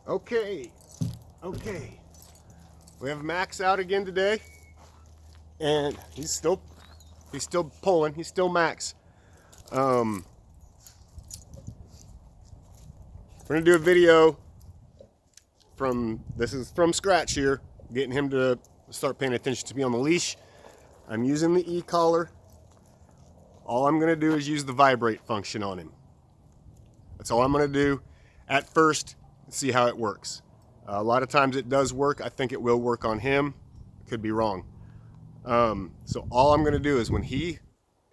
Okay, okay. We have Max out again today, and he's still pulling. He's still Max. We're gonna do a video this is from scratch here, getting him to start paying attention to me on the leash. I'm using the e-collar. All I'm gonna do is use the vibrate function on him. That's all I'm gonna do at first, see how it works. A lot of times it does work. I think it will work on him. Could be wrong. So all I'm gonna do is when he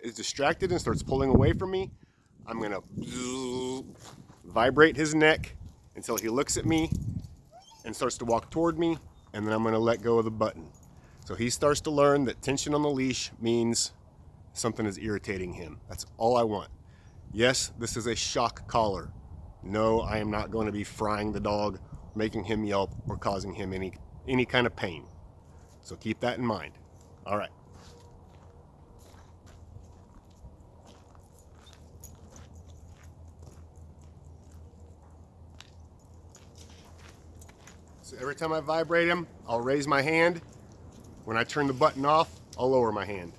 is distracted and starts pulling away from me, I'm gonna vibrate his neck until he looks at me and starts to walk toward me, and then I'm gonna let go of the button. So he starts to learn that tension on the leash means something is irritating him. That's all I want. Yes, this is a shock collar. No, I am not going to be frying the dog, making him yelp, or causing him any kind of pain. So keep that in mind. All right. So every time I vibrate him, I'll raise my hand. When I turn the button off, I'll lower my hand.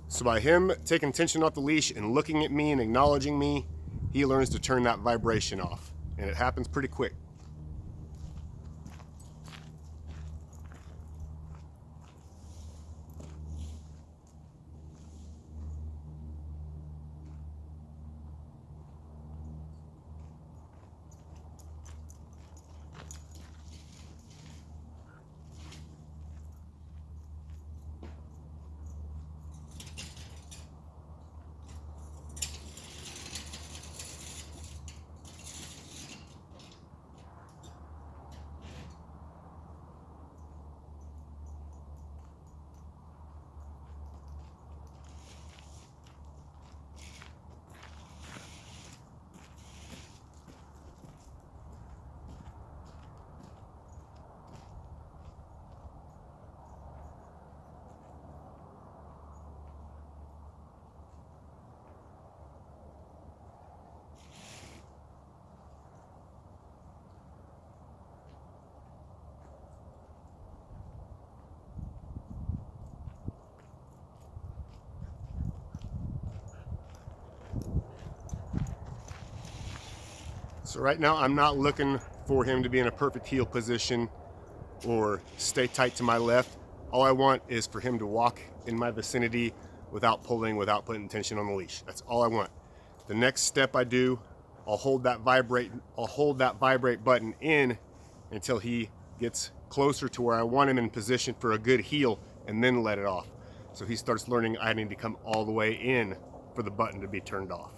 So by him taking tension off the leash and looking at me and acknowledging me, he learns to turn that vibration off. And it happens pretty quick. So right now I'm not looking for him to be in a perfect heel position or stay tight to my left. All I want is for him to walk in my vicinity without pulling, without putting tension on the leash. That's all I want. The next step I do, I'll hold that vibrate button in until he gets closer to where I want him in position for a good heel, and then let it off. So he starts learning I need to come all the way in for the button to be turned off.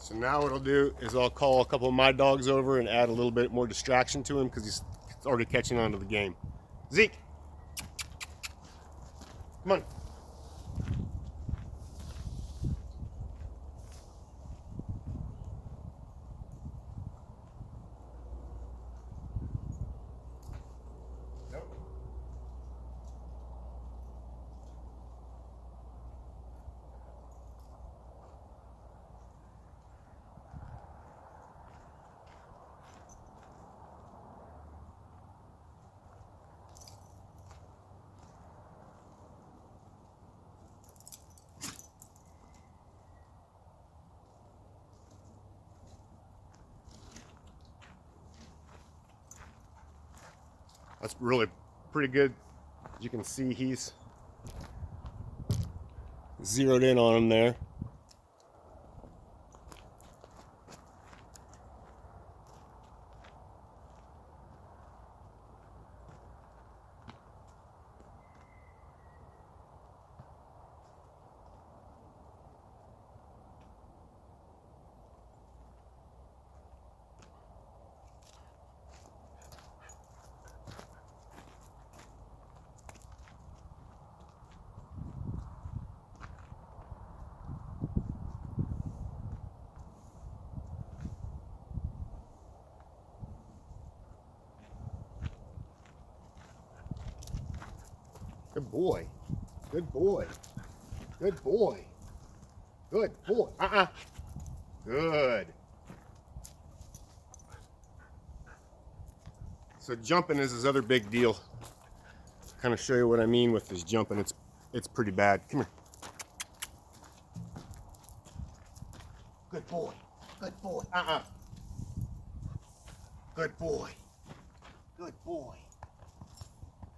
So now what I'll do is I'll call a couple of my dogs over and add a little bit more distraction to him because he's already catching on to the game. Zeke, come on. That's really pretty good. As you can see, he's zeroed in on him there. Good boy. Good boy. Good boy. Good boy. Good. So jumping is his other big deal. Kind of show you what I mean with this jumping. It's pretty bad. Come here. Good boy. Good boy. Good boy. Good boy.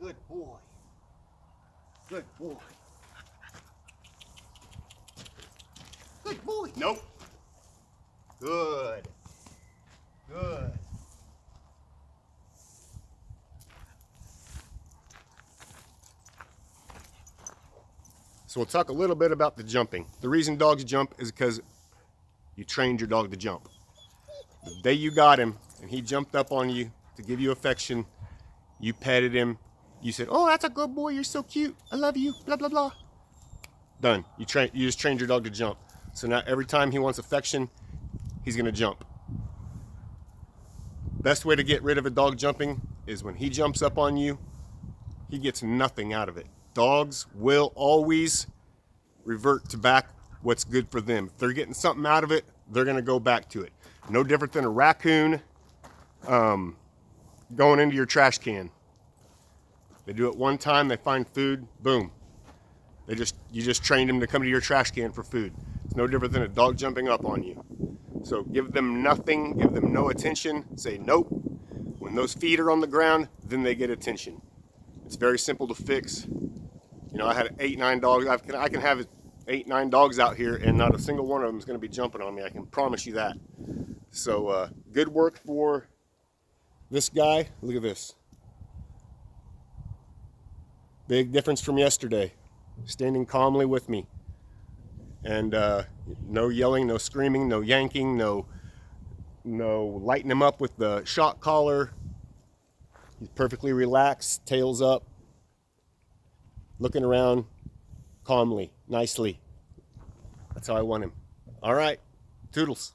Good boy. Good boy. Good boy. Nope. Good. Good. So we'll talk a little bit about the jumping. The reason dogs jump is because you trained your dog to jump. The day you got him and he jumped up on you to give you affection, you petted him, you said, "Oh, that's a good boy, you're so cute, I love you, blah, blah, blah." Done. You just trained your dog to jump. So now every time he wants affection, he's gonna jump. Best way to get rid of a dog jumping is when he jumps up on you, he gets nothing out of it. Dogs will always revert to back what's good for them. If they're getting something out of it, they're gonna go back to it. No different than a raccoon going into your trash can. They do it one time, they find food, boom. You just trained them to come to your trash can for food. It's no different than a dog jumping up on you. So give them nothing, give them no attention, say nope. When those feet are on the ground, then they get attention. It's very simple to fix. You know, I had 8, 9 dogs. I can have 8, 9 dogs out here and not a single one of them is gonna be jumping on me. I can promise you that. So good work for this guy. Look at this. Big difference from yesterday. Standing calmly with me. And no yelling, no screaming, no yanking, no lighting him up with the shock collar. He's perfectly relaxed, tails up, looking around calmly, nicely. That's how I want him. All right, toodles.